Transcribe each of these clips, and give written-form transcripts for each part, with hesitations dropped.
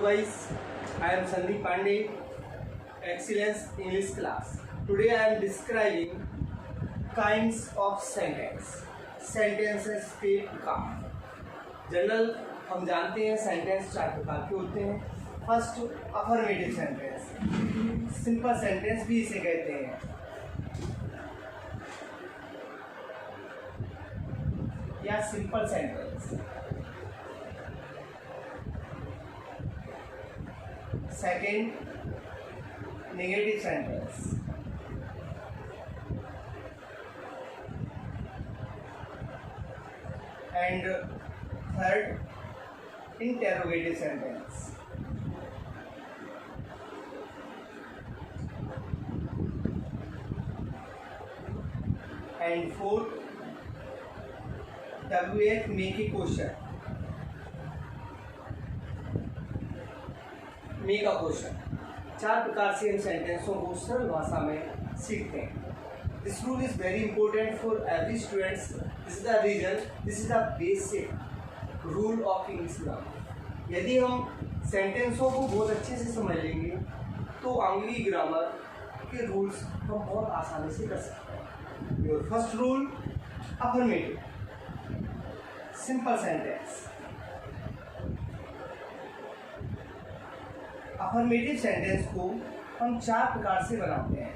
guys, I am Sandeep Pandey, Excellence English class. Today I am describing kinds of sentence. Sentences के प्रकार. General हम जानते हैं sentence चार प्रकार के होते हैं. First affirmative sentence, simple sentence भी इसे कहते हैं. या simple sentence. Second negative sentence. And third interrogative sentence. And fourth WH make a question. Make a question. चार प्रकार से इन सेंटेंसों को सरल भाषा में सीखते हैं. This rule is very important for every students. This is the reason, this is the basic rule of English grammar. यदि हम सेंटेंसों को बहुत अच्छे से समझ लेंगे तो अंग्रेजी ग्रामर के रूल्स हम बहुत आसानी से कर सकते हैं. Your first rule affirmative simple sentence. Affirmative sentence को हम चार प्रकार से बनाते हैं.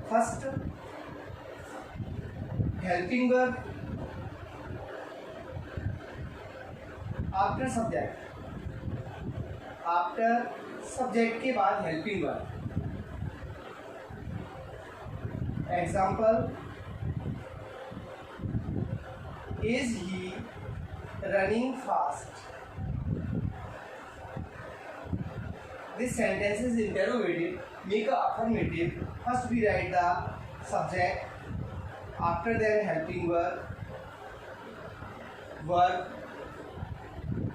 First helping verb after subject. After subject के बाद helping verb. Example, is he running fast. This sentence is interrogative. Make a affirmative. First we write the subject. After that helping verb,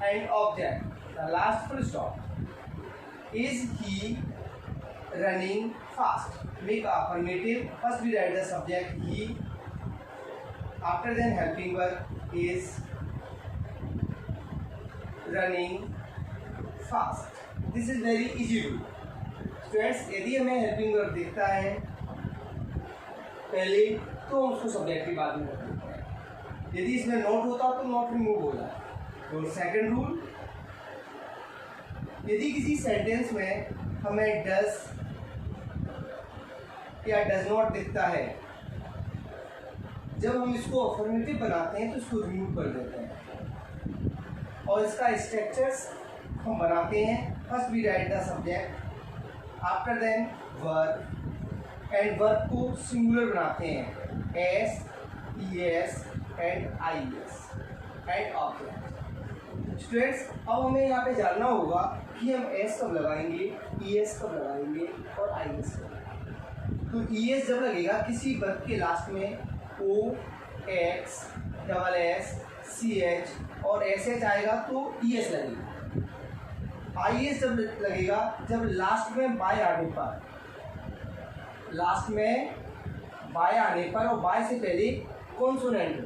and object. The last full stop. Is he running fast? Make a affirmative. First we write the subject he. After that helping verb is running fast. This is very easy to students. यदि हमें helping verb दिखता है पहले तो हम उसको subject की बाद में रखते हैं. यदि इसमें नोट होता तो नोट रिमूव हो जाए. और सेकंड रूल, यदि किसी सेंटेंस में हमें डज या डज नॉट दिखता है, जब हम इसको अफर्मेटिव बनाते हैं तो इसको रिमूव कर देते हैं. और इसका स्ट्रक्चर्स हम बनाते हैं. First we write the subject, after then verb, and verb को सिंगुलर बनाते हैं. S, E S and I S and object. Students, अब हमें यहाँ पे जानना होगा कि हम एस कब लगाएंगे, ई एस कब लगाएंगे और आई एस कब लगाएंगे. तो ई एस जब लगेगा किसी वर्ब के लास्ट में O X double S C H और एस एच आएगा तो ई एस लगेगा. आई एस जब लगेगा जब लास्ट में बाय आने पर, लास्ट में बाय आने पर और बाय से पहले कॉन्सोनेंट हो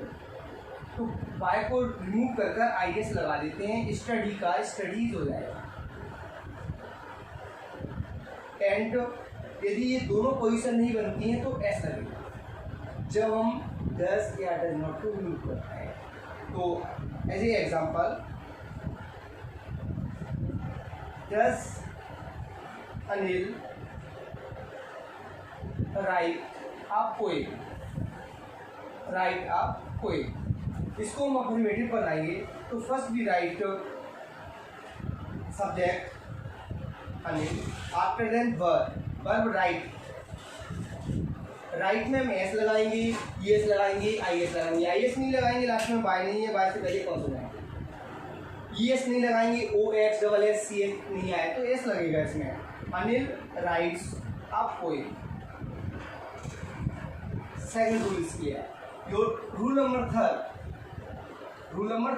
तो बाय को रिमूव कर कर आई एस लगा देते हैं. स्टडी का स्टडीज हो जाएगा. एंड यदि ये दोनों पोजीशन नहीं बनती हैं तो एस लगेगा जब हम डज या डज नॉट को रिमूव करते हैं. तो as a example, Does Anil write a poem? Write a poem. इसको हम अफर्मेटिव बनाएंगे तो first we write subject Anil, after then verb write. Write में हम एस लगाएंगे, ई एस लगाएंगे, आई एस लगाएंगे. आई एस नहीं लगाएंगे, लास्ट में बाय नहीं है, बाय से पहले कौन सा लगाएंगे. ई एस नहीं लगाएंगे, O X double S C H नहीं आए तो एस लगेगा इसमें. Anil writes a poem. Second rule clear. Your rule number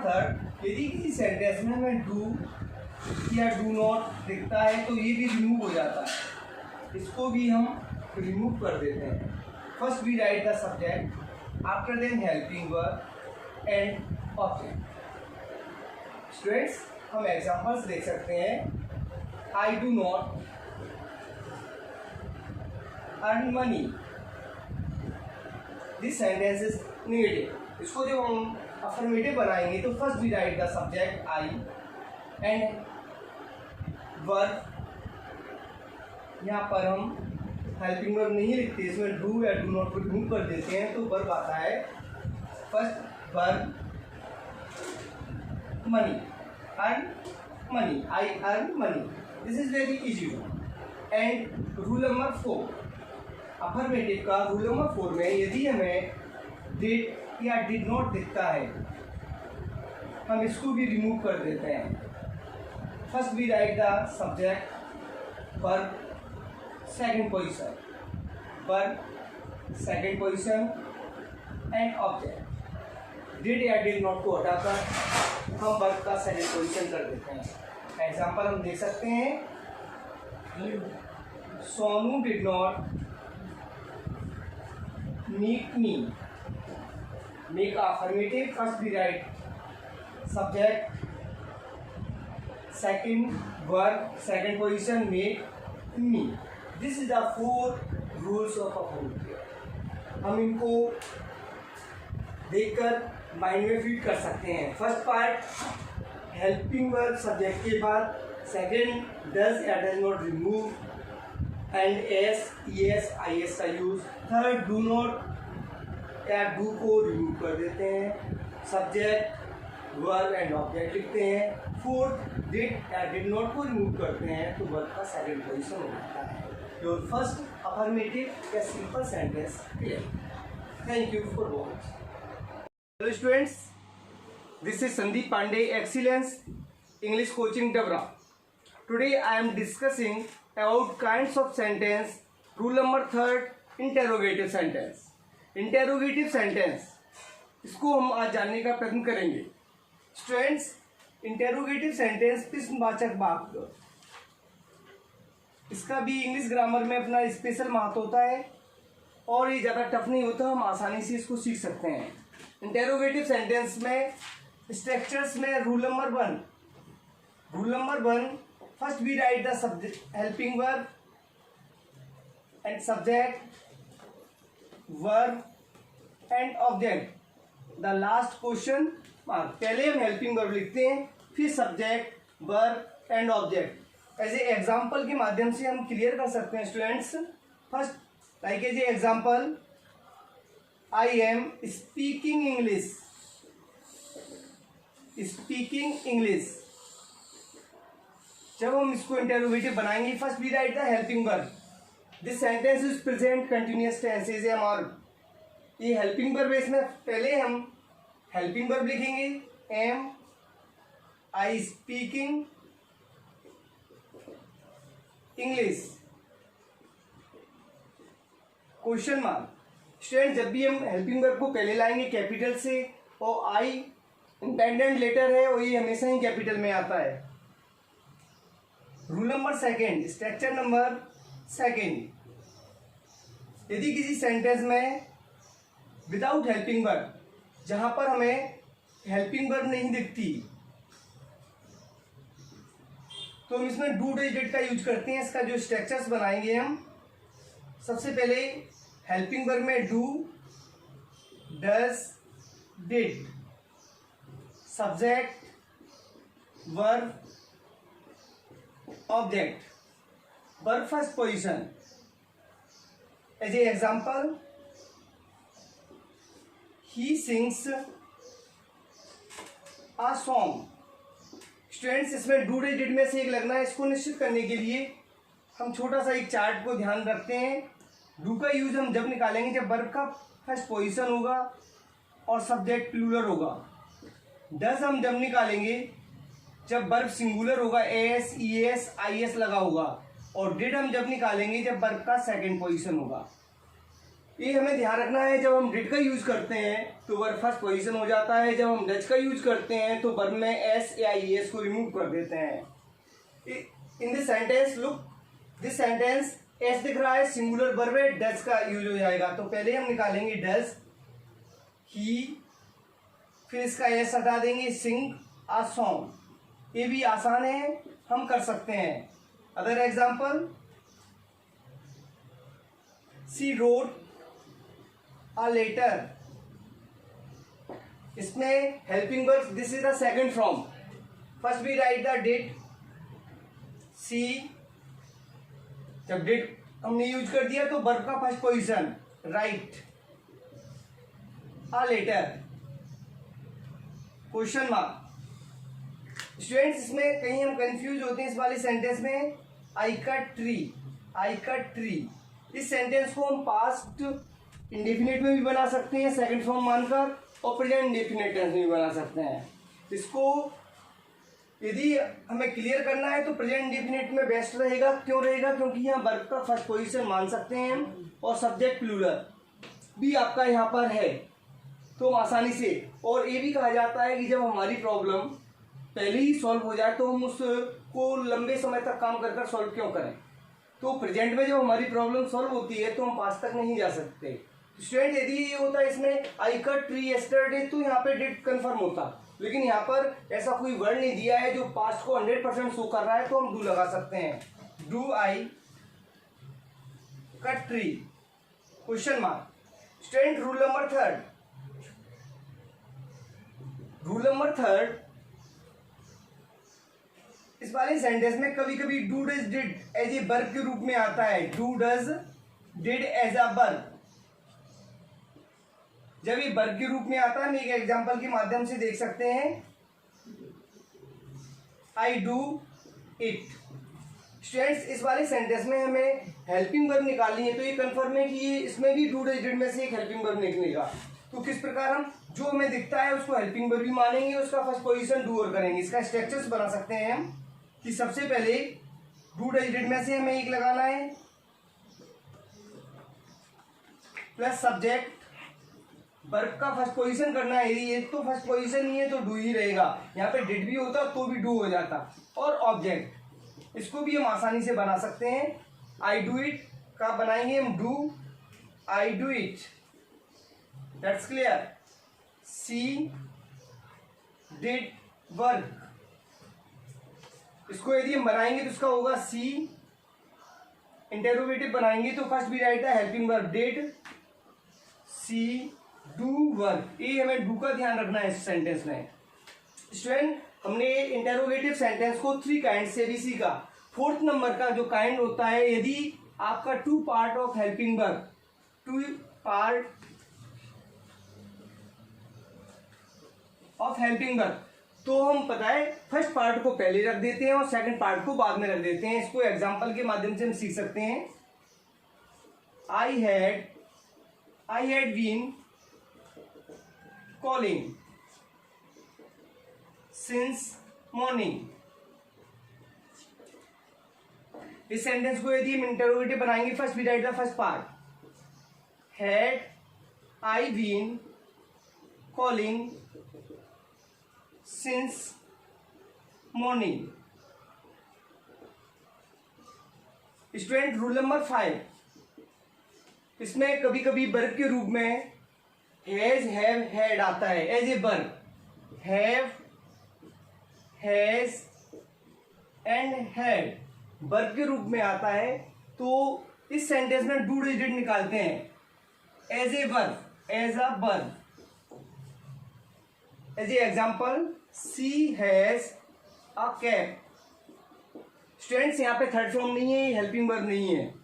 third, यदि किसी सेंटेंस में हमें डू या डू नॉट दिखता है तो ये भी रिमूव हो जाता है. इसको भी हम रिमूव कर देते हैं. First we write the subject, after then helping verb and object. Students, हम एग्जांपल्स देख सकते हैं। I do not earn money, this sentence is negative. इसको जब हम अफर्मेटिव बनाएंगे तो first we write the subject I and verb. यहाँ पर हम हेल्पिंग वर्ब नहीं लिखते, इसमें डू या डू नॉट को रिमूव कर देते हैं, तो वर्ब आता है first verb money, earn money, I earn money, this is very easy. And rule number 4, affirmative का रूल नंबर 4 में यदि हमें डिड या डिड नॉट दिखता है हम इसको भी रिमूव कर देते हैं। First we write the subject verb second position, verb second position and object. Did या डिड नॉट को हटाकर हम वर्ब का सेकंड पोजीशन कर देते हैं। एग्जांपल हम देख सकते हैं, Sonu did not meet me, make affirmative, first we write subject second verb second position make me. This is the 4 rules of affirmative. हम इनको देखकर माइंड में फीड कर सकते हैं। First part helping verb subject के बाद, सेकंड डज या does not remove and S ES IS का यूज, थर्ड डू नॉट या डू को रिमूव कर देते हैं, सब्जेक्ट वर्ब एंड ऑब्जेक्ट लिखते हैं, फोर्थ डिड या डिड नॉट को रिमूव करते हैं तो वर्ब का सेकंड पोजीशन हो जाता है। योर फर्स्ट अफर्मेटिव या simple sentence clear. Thank you for watching. Hello students, this is Sandeep Pandey, excellence English coaching Dabra. Today I am discussing about kinds of sentence, rule number 3, interrogative sentence। interrogative sentence इसको हम आज जानने का प्रयत्न करेंगे। Students, interrogative sentence प्रश्नवाचक वाक्य, इसका भी इंग्लिश ग्रामर में अपना स्पेशल महत्व होता है और ये ज़्यादा टफ नहीं होता, हम आसानी से इसको सीख सकते हैं। इंटेरोगेटिव सेंटेंस में स्ट्रक्चर्स में rule number one, first we write the subject, helping verb and subject, verb and object, the last question mark। पहले हम helping verb लिखते हैं, फिर subject, verb and object। As a example के माध्यम से हम क्लियर कर सकते हैं students. First like as a example, I am speaking English. जब हम इसको इंटरोगेटिव बनाएंगे, first we write the helping verb, this sentence is present continuous tense is am और ये हेल्पिंग वर्ब है, इसमें पहले हम हेल्पिंग वर्ब लिखेंगे, am I speaking English question mark. Student, जब भी हम हेल्पिंग वर्ब को पहले लाएंगे कैपिटल से और आई इंडिपेंडेंट लेटर है और ये हमेशा ही कैपिटल में आता है। Rule number second, structure number second, यदि किसी सेंटेंस में विदाउट हेल्पिंग वर्ब, जहां पर हमें हेल्पिंग वर्ब नहीं दिखती, तो हम इसमें डू डज डिड का यूज करते हैं। इसका जो स्ट्रक्चर्स बनाएंगे हम, सबसे पहले हेल्पिंग वर्ब में do, does, did, subject, verb, object, verb first position. As a example, he sings a song. Students, इसमें डू डज डिड में से एक लगना है, इसको निश्चित करने के लिए हम छोटा सा एक चार्ट को ध्यान रखते हैं। डू का यूज हम जब निकालेंगे जब वर्ब का फर्स्ट पोजीशन होगा और सब्जेक्ट प्लूरल होगा। डज हम जब निकालेंगे जब वर्ब सिंगुलर होगा, S E S I S लगा होगा, और डिड हम जब निकालेंगे जब वर्ब का सेकंड पोजीशन होगा। ये हमें ध्यान रखना है, जब हम डिड का यूज करते हैं तो वर्ब फर्स्ट पोजीशन हो जाता है, जब हम डज का यूज करते हैं तो वर्ब में एस या ई एस को रिमूव कर देते हैं। In this sentence, look this sentence, S दिख रहा है, सिंगुलर वर्ब है, डज का यूज हो जाएगा। तो पहले हम निकालेंगे डज, ही, फिर इसका एस हटा देंगे, सिंग अ सॉन्ग। ये भी आसान है, हम कर सकते हैं। Other example, she wrote a letter. इसमें helping verb, this is the second form. First we write the did, see, जब डिड हमने यूज कर दिया तो वर्ब का first position, write a letter, question mark. Students, इसमें कहीं हम कंफ्यूज होते हैं इस वाले सेंटेंस में। आई कट ट्री, आई कट ट्री, इस सेंटेंस को हम पास्ट इंडेफिनिट में भी बना सकते हैं सेकंड फॉर्म मानकर, और प्रेजेंट इंडेफिनिट टेंस में भी बना सकते हैं। इसको यदि हमें क्लियर करना है तो प्रेजेंट इंडेफिनिट में बेस्ट रहेगा। क्यों रहेगा? क्योंकि यहाँ वर्ब का फर्स्ट पोजीशन मान सकते हैं हम, और सब्जेक्ट प्लूरल भी आपका यहाँ पर है, तो हम आसानी से। और ये भी कहा जाता है कि जब हमारी प्रॉब्लम पहले ही सॉल्व हो जाए तो हम उसको लंबे समय तक काम कर कर सॉल्व क्यों करें। तो प्रेजेंट में जब हमारी प्रॉब्लम सॉल्व होती है तो हम पास्ट तक नहीं जा सकते। स्टूडेंट, यदि ये होता है इसमें आई कट ट्री यस्टरडे, तो यहाँ पे डिड कन्फर्म होता, लेकिन यहाँ पर ऐसा कोई वर्ड नहीं दिया है जो पास्ट को 100% शो कर रहा है, तो हम डू लगा सकते हैं। Do I cut tree, question mark. Student, rule number third, rule number third, इस वाले सेंटेंस में कभी कभी do does did as a verb के रूप में आता है। Do does did as a verb, जब ये वर्ब के रूप में आता है, हम एक एग्जांपल के माध्यम से देख सकते हैं। I do it. स्टूडेंट्स, इस वाले सेंटेंस में हमें हेल्पिंग वर्ब निकालनी है, तो ये कंफर्म है कि ये इसमें भी डू डज डिड में से एक हेल्पिंग वर्ब निकलेगा। तो किस प्रकार हम जो हमें दिखता है उसको हेल्पिंग वर्ब भी मानेंगे, उसका फर्स्ट पोजीशन डू और करेंगे। इसका स्ट्रक्चर्स बना सकते हैं हम कि सबसे पहले डू डज डिड में से हमें एक लगाना है, प्लस सब्जेक्ट, वर्ब का फर्स्ट पोजीशन करना है। ये तो फर्स्ट पोजीशन नहीं है तो डू ही रहेगा, यहाँ पे डिड भी होता तो भी डू हो जाता। और ऑब्जेक्ट, इसको भी हम आसानी से बना सकते हैं। आई डू इट का बनाएंगे हम do, I do it, that's clear. She did work, इसको यदि हम बनाएंगे तो इसका होगा सी, इंटेरोगेटिव बनाएंगे तो फर्स्ट भी राइट है helping verb did, she do work. ये हमें डू का ध्यान रखना है इस सेंटेंस में। स्टूडेंट, हमने इंटेरोगेटिव सेंटेंस को 3 काइंड से भी सीखा। फोर्थ नंबर का जो काइंड होता है, यदि आपका two part of helping verb, two part of helping verb, तो हम पता है फर्स्ट पार्ट को पहले रख देते हैं और सेकंड पार्ट को बाद में रख देते हैं। इसको एग्जांपल के माध्यम से हम सीख सकते हैं। I had been calling since morning. इस सेंटेंस को यदि हम इंटरोगेटिव बनाएंगे, first we write the first part, had I been calling since morning. Student, rule number 5, इसमें कभी कभी वर्ब के रूप में हैज, हैव, हैड आता है as a verb. Have, has and had verb के रूप में आता है, तो इस सेंटेंस में डू डज डिड निकालते हैं as a verb, as a verb. As a example, she has a cap. Students, यहाँ पे थर्ड फॉर्म नहीं है, हेल्पिंग वर्ब नहीं है,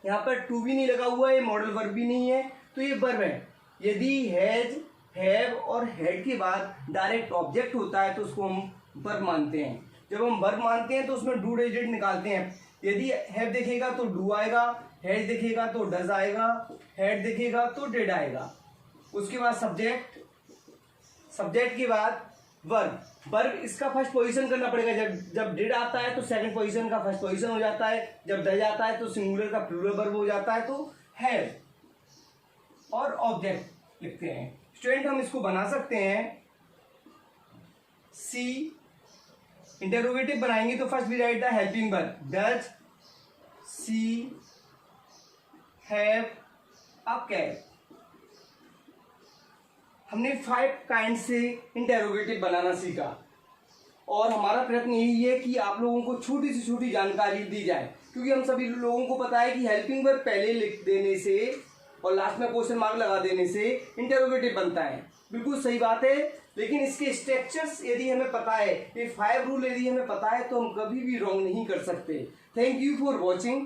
यहाँ पर टू भी नहीं लगा हुआ है, मॉडल वर्ब भी नहीं है, तो ये वर्ब है। यदि हैज, हैव और हैड के बाद डायरेक्ट ऑब्जेक्ट होता है तो उसको हम वर्ब मानते हैं। जब हम वर्ब मानते हैं तो उसमें डू डज डिड निकालते हैं। यदि हैव देखेगा तो डू आएगा, हैज देखेगा तो डज आएगा, हैड देखेगा तो डिड आएगा। उसके बाद सब्जेक्ट, सब्जेक्ट के बाद वर्ब, वर्ब इसका फर्स्ट पोजीशन करना पड़ेगा। जब डिड आता है तो सेकंड पोजीशन का फर्स्ट पोजीशन हो जाता है, जब डज आता है तो सिंगुलर का प्लूरल वर्ब हो जाता है, तो हैव और ऑब्जेक्ट लिखते हैं। स्टूडेंट, हम इसको बना सकते हैं। सी इंटरोगेटिव बनाएंगे तो first we write the helping verb, does she have a cap. हमने 5 काइंड से इंटेरोगेटिव बनाना सीखा। और हमारा प्रयत्न यही है कि आप लोगों को छोटी से छोटी जानकारी दी जाए, क्योंकि हम सभी लोगों को पता है कि हेल्पिंग वर्ब पहले लिख देने से और लास्ट में क्वेश्चन मार्क लगा देने से इंटरोगेटिव बनता है। बिल्कुल सही बात है, लेकिन इसके स्ट्रक्चर्स यदि हमें पता है, ये 5 रूल यदि हमें पता है, तो हम कभी भी रॉन्ग नहीं कर सकते। Thank you for watching.